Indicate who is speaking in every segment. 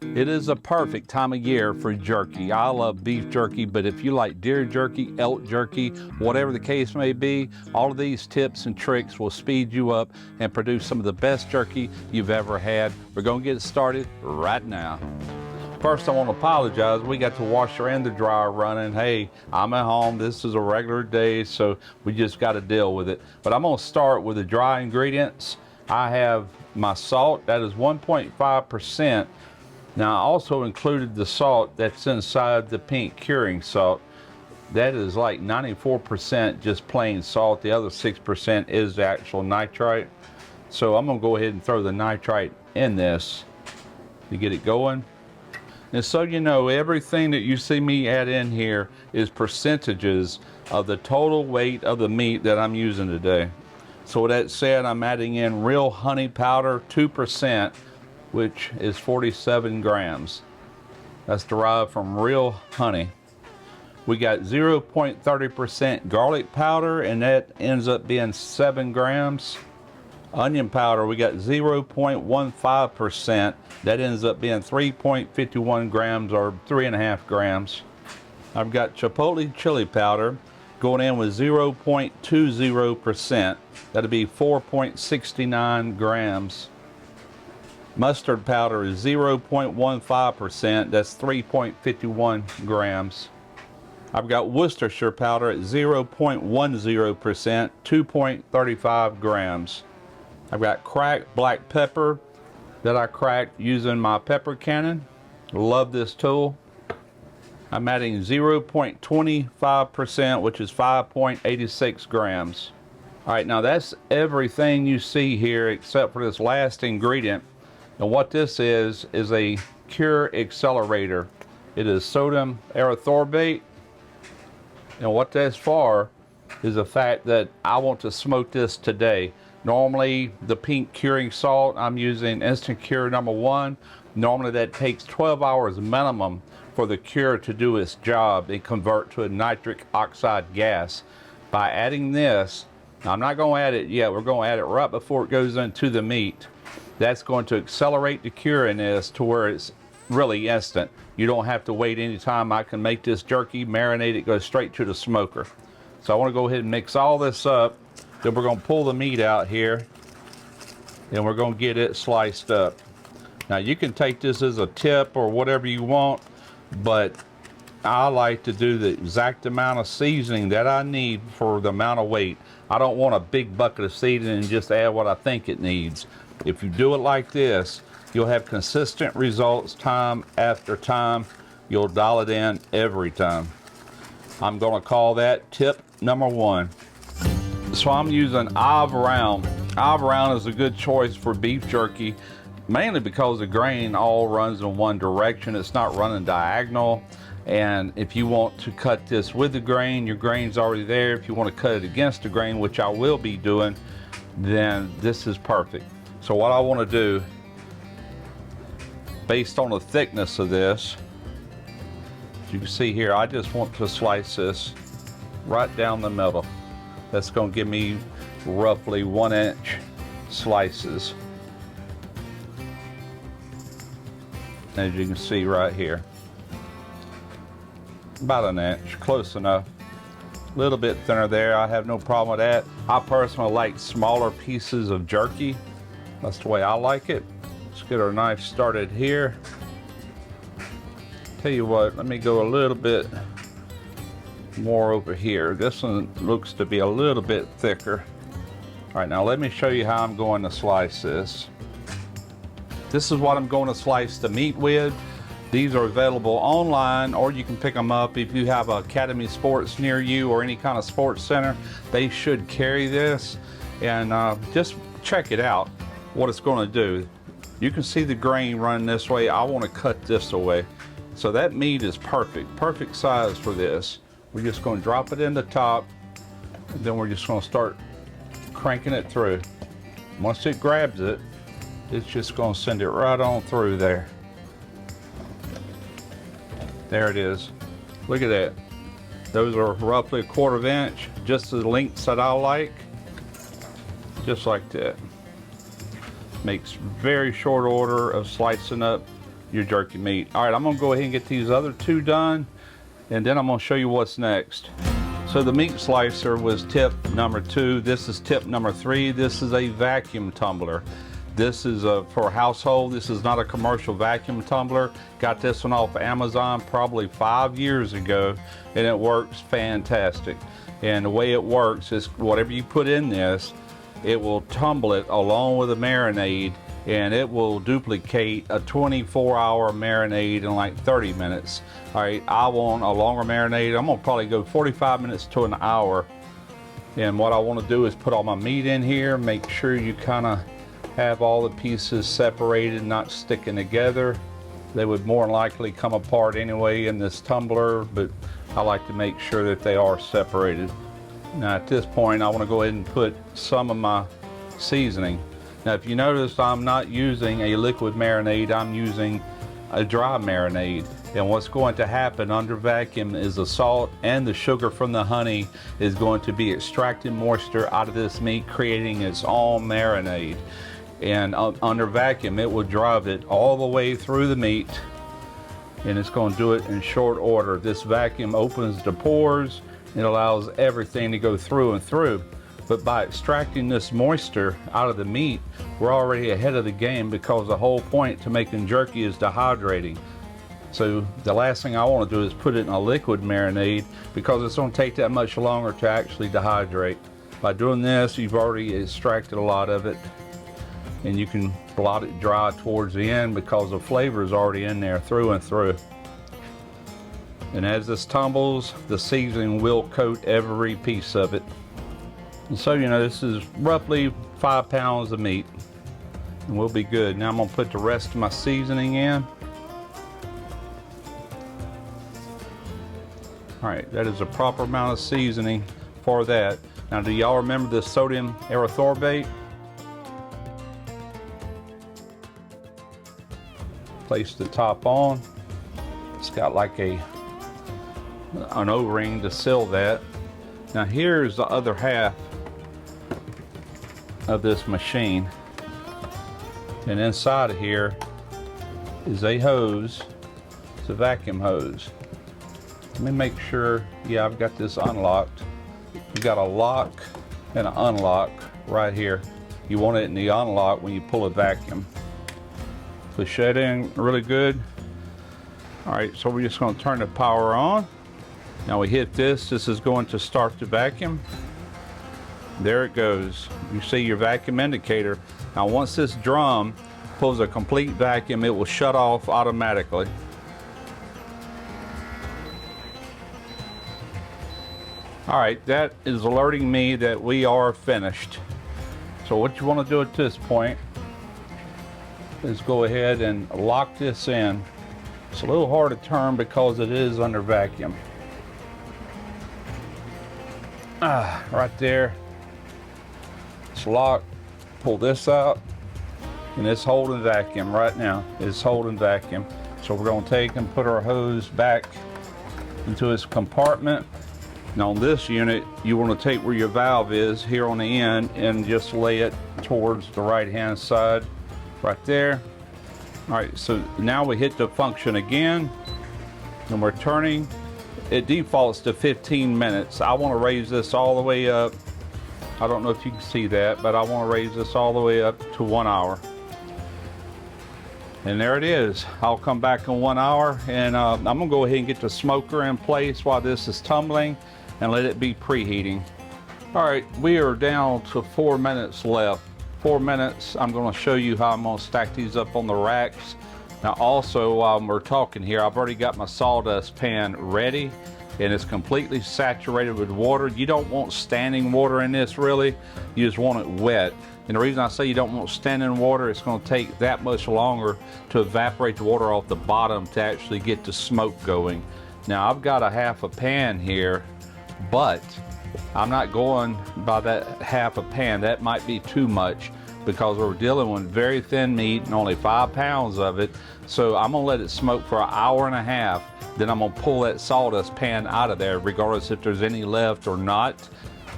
Speaker 1: It is a perfect time of year for jerky. I love beef jerky, but if you like deer jerky, elk jerky, whatever the case may be, all of these tips and tricks will speed you up and produce some of the best jerky you've ever had. We're going to get started right now. First, I want to apologize. We got the washer and the dryer running. Hey, I'm at home. This is a regular day, so we just got to deal with it. But I'm going to start with the dry ingredients. I have my salt. That is 1.5%. Now, I also included the salt that's inside the pink curing salt. That is like 94% just plain salt. The other 6% is the actual nitrite. So I'm going to go ahead and throw the nitrite in this to get it going. And so you know, everything that you see me add in here is percentages of the total weight of the meat that I'm using today. So with that said, I'm adding in real honey powder, 2%, which is 47 grams. That's derived from real honey. We got 0.30% garlic powder, and that ends up being 7 grams. Onion powder, we got 0.15%. That ends up being 3.51 grams or 3.5 grams. I've got chipotle chili powder going in with 0.20%. That'll be 4.69 grams. Mustard powder is 0.15%. That's 3.51 grams. I've got Worcestershire powder at 0.10%, 2.35 grams. I've got cracked black pepper that I cracked using my pepper cannon. Love this tool. I'm adding 0.25%, which is 5.86 grams. All right, now that's everything you see here except for this last ingredient. And what this is a cure accelerator. It is sodium erythorbate. And what that's for is the fact that I want to smoke this today. Normally, the pink curing salt, I'm using Instant Cure number 1. Normally that takes 12 hours minimum for the cure to do its job and convert to a nitric oxide gas. By adding this, I'm not going to add it yet, we're going to add it right before it goes into the meat. That's going to accelerate the cure in this to where it's really instant. You don't have to wait any time. I can make this jerky, marinate it, go straight to the smoker. So I want to go ahead and mix all this up. Then we're going to pull the meat out here and we're going to get it sliced up. Now you can take this as a tip or whatever you want, but I like to do the exact amount of seasoning that I need for the amount of weight. I don't want a big bucket of seasoning and just add what I think it needs. If you do it like this, you'll have consistent results time after time. You'll dial it in every time. I'm going to call that tip number 1. So I'm using Olive Round. Olive Round is a good choice for beef jerky, mainly because the grain all runs in one direction. It's not running diagonal. And if you want to cut this with the grain, your grain's already there. If you want to cut it against the grain, which I will be doing, then this is perfect. So what I want to do, based on the thickness of this, as you can see here, I just want to slice this right down the middle. That's going to give me roughly 1-inch slices. As you can see right here. About 1 inch, close enough. A little bit thinner there, I have no problem with that. I personally like smaller pieces of jerky. That's the way I like it. Let's get our knife started here. Tell you what, let me go a little bit more over here. This one looks to be a little bit thicker. All right, now let me show you how I'm going to slice this. This is what I'm going to slice the meat with. These are available online, or you can pick them up if you have Academy Sports near you or any kind of sports center. They should carry this, and just check it out, what it's going to do. You can see the grain running this way. I want to cut this away. So that meat is perfect size for this. We're just going to drop it in the top, and then we're just going to start cranking it through. Once it grabs it, it's just going to send it right on through there. There it is. Look at that. Those are roughly 1/4 inch, just the lengths that I like. Just like that. Makes very short order of slicing up your jerky meat. All right, I'm gonna go ahead and get these other two done, and then I'm gonna show you what's next. So the meat slicer was tip number 2. This is tip number 3. This is a vacuum tumbler. This is for household. This is not a commercial vacuum tumbler. Got this one off Amazon probably 5 years ago, and it works fantastic. And the way it works is whatever you put in this, it will tumble it along with a marinade, and it will duplicate a 24-hour marinade in like 30 minutes. All right, I want a longer marinade. I'm gonna probably go 45 minutes to an hour. And what I wanna do is put all my meat in here, make sure you kinda have all the pieces separated, not sticking together. They would more than likely come apart anyway in this tumbler, but I like to make sure that they are separated. Now at this point, I wanna go ahead and put some of my seasoning. Now if you notice, I'm not using a liquid marinade, I'm using a dry marinade. And what's going to happen under vacuum is the salt and the sugar from the honey is going to be extracting moisture out of this meat, creating its own marinade. And under vacuum, it will drive it all the way through the meat, and it's going to do it in short order. This vacuum opens the pores, it allows everything to go through and through. But by extracting this moisture out of the meat, we're already ahead of the game, because the whole point to making jerky is dehydrating. So the last thing I want to do is put it in a liquid marinade, because it's going to take that much longer to actually dehydrate. By doing this, you've already extracted a lot of it, and you can blot it dry towards the end because the flavor is already in there through and through. And as this tumbles, the seasoning will coat every piece of it. And so, you know, this is roughly 5 pounds of meat, and we'll be good. Now I'm gonna put the rest of my seasoning in. All right, that is a proper amount of seasoning for that. Now, do y'all remember the sodium erythorbate? Place the top on. It's got like an O-ring to seal that. Now here's the other half of this machine, and inside of here is a hose. It's a vacuum hose. Let me make sure, yeah, I've got this unlocked. You've got a lock and an unlock right here. You want it in the unlock when you pull a vacuum. Push that in really good. All right, so we're just gonna turn the power on. Now we hit this, this is going to start the vacuum. There it goes. You see your vacuum indicator. Now once this drum pulls a complete vacuum, it will shut off automatically. All right, that is alerting me that we are finished. So what you want to do at this point is go ahead and lock this in. It's a little hard to turn because it is under vacuum. Right there. It's locked. Pull this out, and it's holding vacuum right now. It's holding vacuum. So we're going to take and put our hose back into its compartment. Now on this unit, you want to take where your valve is here on the end and just lay it towards the right hand side right there. All right, so now we hit the function again, and we're turning. It defaults to 15 minutes. I want to raise this all the way up. I don't know if you can see that, but I want to raise this all the way up to 1 hour. And there it is. I'll come back in 1 hour, and I'm gonna go ahead and get the smoker in place while this is tumbling and let it be preheating. All right, we are down to 4 minutes left. 4 minutes, I'm gonna show you how I'm gonna stack these up on the racks. Now also, while we're talking here, I've already got my sawdust pan ready, and it's completely saturated with water. You don't want standing water in this really, you just want it wet. And the reason I say you don't want standing water, it's gonna take that much longer to evaporate the water off the bottom to actually get the smoke going. Now I've got a half a pan here, but I'm not going by that half a pan. That might be too much because we're dealing with very thin meat and only 5 pounds of it. So I'm gonna let it smoke for 1.5 hours. Then I'm gonna pull that sawdust pan out of there, regardless if there's any left or not.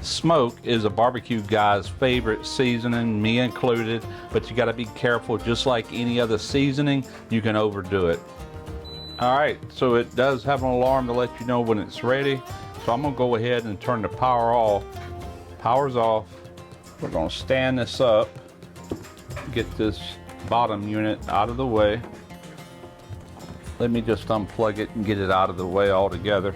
Speaker 1: Smoke is a barbecue guy's favorite seasoning, me included, but you gotta be careful. Just like any other seasoning, you can overdo it. All right, so it does have an alarm to let you know when it's ready. So I'm gonna go ahead and turn the power off. Power's off. We're gonna stand this up, get this bottom unit out of the way. Let me just unplug it and get it out of the way altogether.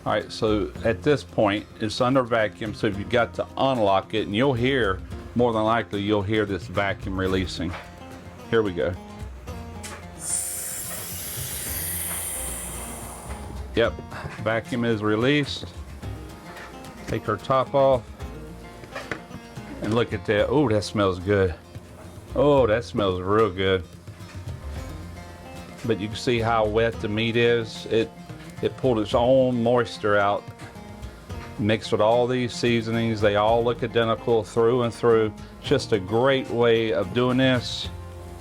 Speaker 1: All right, so at this point, it's under vacuum, so you've got to unlock it, and you'll hear, more than likely, you'll hear this vacuum releasing. Here we go. Yep, vacuum is released. Take our top off. And look at that. Oh, that smells good. Oh, that smells real good. But you can see how wet the meat is. It pulled its own moisture out. Mixed with all these seasonings. They all look identical through and through. Just a great way of doing this.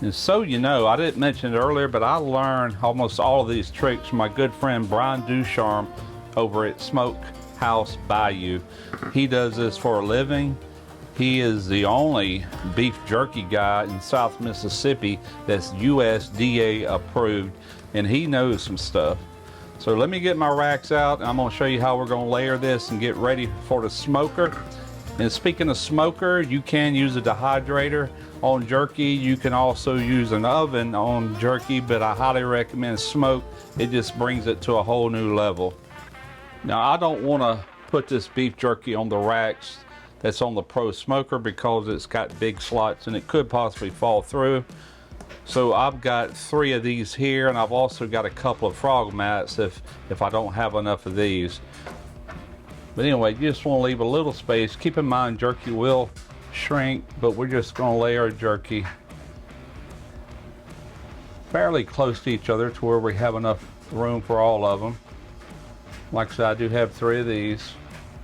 Speaker 1: And so you know, I didn't mention it earlier, but I learned almost all of these tricks from my good friend Brian Ducharme over at Smokehouse Bayou. He does this for a living. He is the only beef jerky guy in South Mississippi that's USDA approved, and he knows some stuff. So let me get my racks out, and I'm gonna show you how we're gonna layer this and get ready for the smoker. And speaking of smoker, you can use a dehydrator on jerky. You can also use an oven on jerky, but I highly recommend smoke. It just brings it to a whole new level. Now, I don't want to put this beef jerky on the racks that's on the Pro Smoker because it's got big slots and it could possibly fall through. So I've got 3 of these here, and I've also got a couple of frog mats if I don't have enough of these. But anyway, you just want to leave a little space. Keep in mind, jerky will shrink, but we're just going to lay our jerky fairly close to each other to where we have enough room for all of them. Like I said, I do have 3 of these,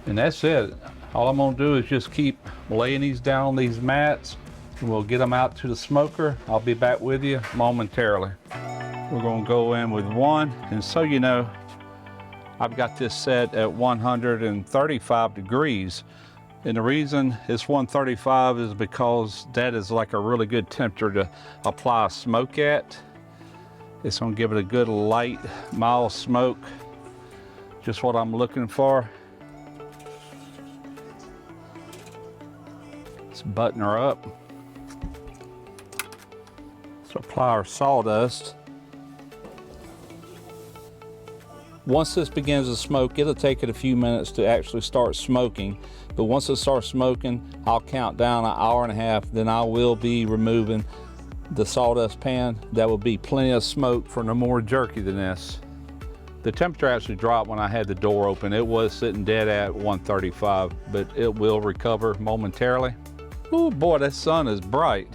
Speaker 1: and that's it. All I'm going to do is just keep laying these down on these mats, and we'll get them out to the smoker. I'll be back with you momentarily. We're going to go in with 1, and so you know, I've got this set at 135 degrees. And the reason it's 135 is because that is like a really good temperature to apply smoke at. It's gonna give it a good light, mild smoke. Just what I'm looking for. Let's button her up. Let's apply our sawdust. Once this begins to smoke, it'll take it a few minutes to actually start smoking. But once it starts smoking, I'll count down an hour and a half, then I will be removing the sawdust pan. That will be plenty of smoke for no more jerky than this. The temperature actually dropped when I had the door open. It was sitting dead at 135, but it will recover momentarily. Oh boy, that sun is bright.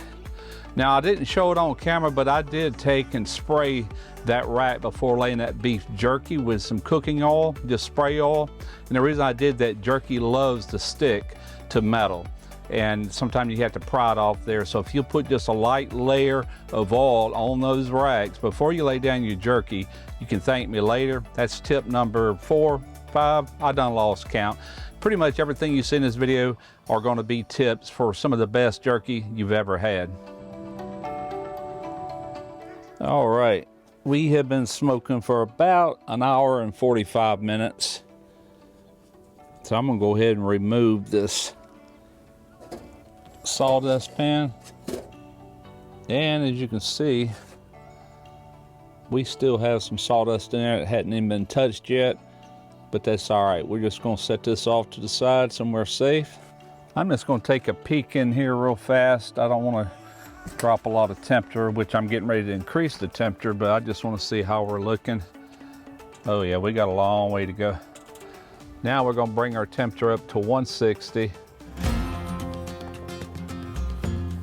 Speaker 1: Now, I didn't show it on camera, but I did take and spray that rack before laying that beef jerky with some cooking oil, just spray oil. And the reason I did that, jerky loves to stick to metal, and sometimes you have to pry it off there. So if you put just a light layer of oil on those racks before you lay down your jerky, you can thank me later. That's tip number 4, 5, I done lost count. Pretty much everything you see in this video are going to be tips for some of the best jerky you've ever had. All right, we have been smoking for about an hour and 45 minutes. So I'm gonna go ahead and remove this sawdust pan. And as you can see, we still have some sawdust in there that hadn't even been touched yet, but that's all right. We're just gonna set this off to the side somewhere safe. I'm just gonna take a peek in here real fast. I don't wanna drop a lot of temperature, which I'm getting ready to increase the temperature, but I just want to see how we're looking. Oh yeah, we got a long way to go. Now we're going to bring our temperature up to 160.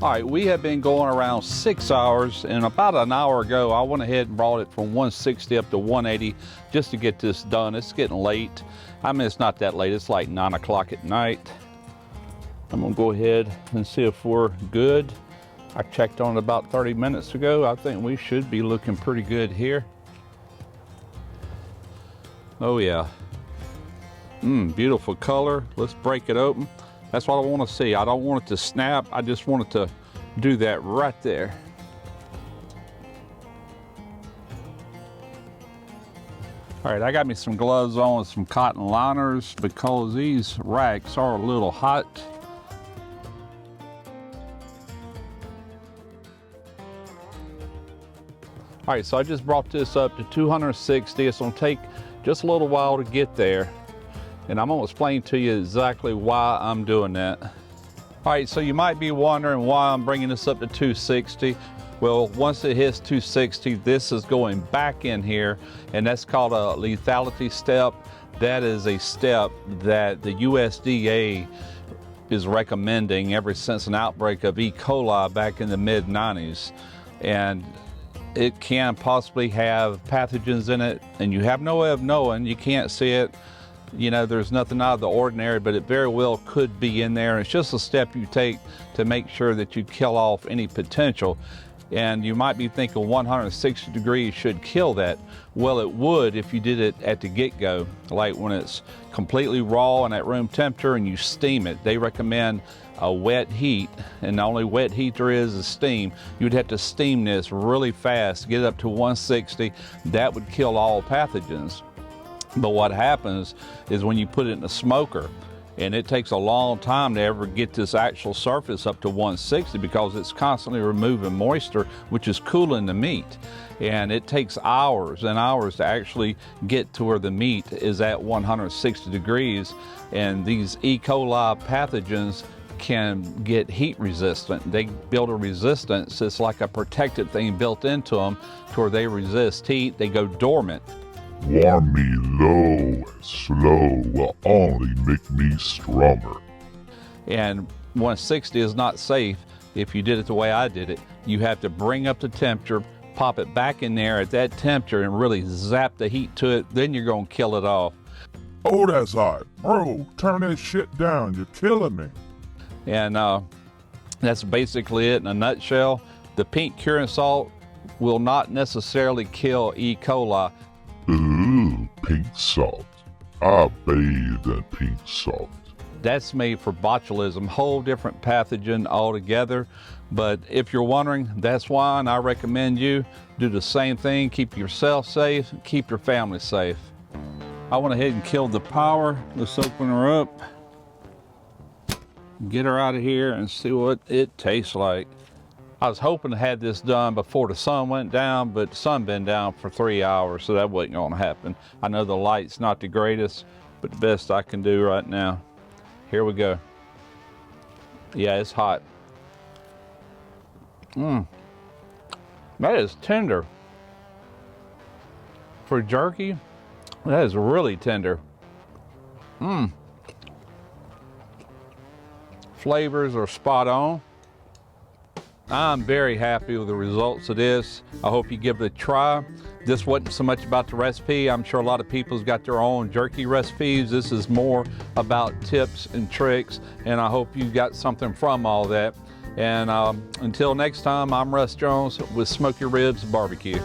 Speaker 1: All right, we have been going around 6 hours, and about an hour ago I went ahead and brought it from 160 up to 180 just to get this done. It's getting late. I mean, it's not that late, it's like 9 o'clock at night. I'm gonna go ahead and see if we're good. I checked on it about 30 minutes ago. I think we should be looking pretty good here. Oh yeah. Beautiful color. Let's break it open. That's what I want to see. I don't want it to snap. I just want it to do that right there. All right, I got me some gloves on with some cotton liners because these racks are a little hot. All right, so I just brought this up to 260. It's gonna take just a little while to get there. And I'm gonna explain to you exactly why I'm doing that. All right, so you might be wondering why I'm bringing this up to 260. Well, once it hits 260, this is going back in here, and that's called a lethality step. That is a step that the USDA is recommending ever since an outbreak of E. coli back in the mid-90s. And it can possibly have pathogens in it, and you have no way of knowing. You can't see it. You know, there's nothing out of the ordinary, but it very well could be in there. It's just a step you take to make sure that you kill off any potential. And you might be thinking 160 degrees should kill that. Well, it would if you did it at the get-go, like when it's completely raw and at room temperature and you steam it. They recommend a wet heat, and the only wet heat there is steam. You'd have to steam this really fast, get it up to 160. That would kill all pathogens. But what happens is when you put it in a smoker, and it takes a long time to ever get this actual surface up to 160 because it's constantly removing moisture, which is cooling the meat. And it takes hours and hours to actually get to where the meat is at 160 degrees. And these E. coli pathogens can get heat resistant. They build a resistance. It's like a protective thing built into them to where they resist heat. They go dormant.
Speaker 2: Warm me low and slow will only make me stronger.
Speaker 1: And 160 is not safe if you did it the way I did it. You have to bring up the temperature, pop it back in there at that temperature and really zap the heat to it. Then you're gonna kill it off.
Speaker 2: Oh, that's hot. Bro, turn that shit down. You're killing me.
Speaker 1: And that's basically it in a nutshell. The pink curing salt will not necessarily kill E. coli.
Speaker 2: Ooh, pink salt. I bathed in pink salt.
Speaker 1: That's made for botulism, whole different pathogen altogether. But if you're wondering, that's why, and I recommend you do the same thing. Keep yourself safe, keep your family safe. I went ahead and killed the power. Let's open her up, get her out of here and see what it tastes like. I was hoping to have this done before the sun went down, but the sun been down for 3 hours, so that wasn't gonna happen. I know the light's not the greatest, but the best I can do right now. Here we go. Yeah, it's hot. That is tender. For jerky, that is really tender. Flavors are spot on. I'm very happy with the results of this. I hope you give it a try. This wasn't so much about the recipe. I'm sure a lot of people's got their own jerky recipes. This is more about tips and tricks, and I hope you got something from all that. And until next time, I'm Russ Jones with Smoky Ribs Barbecue.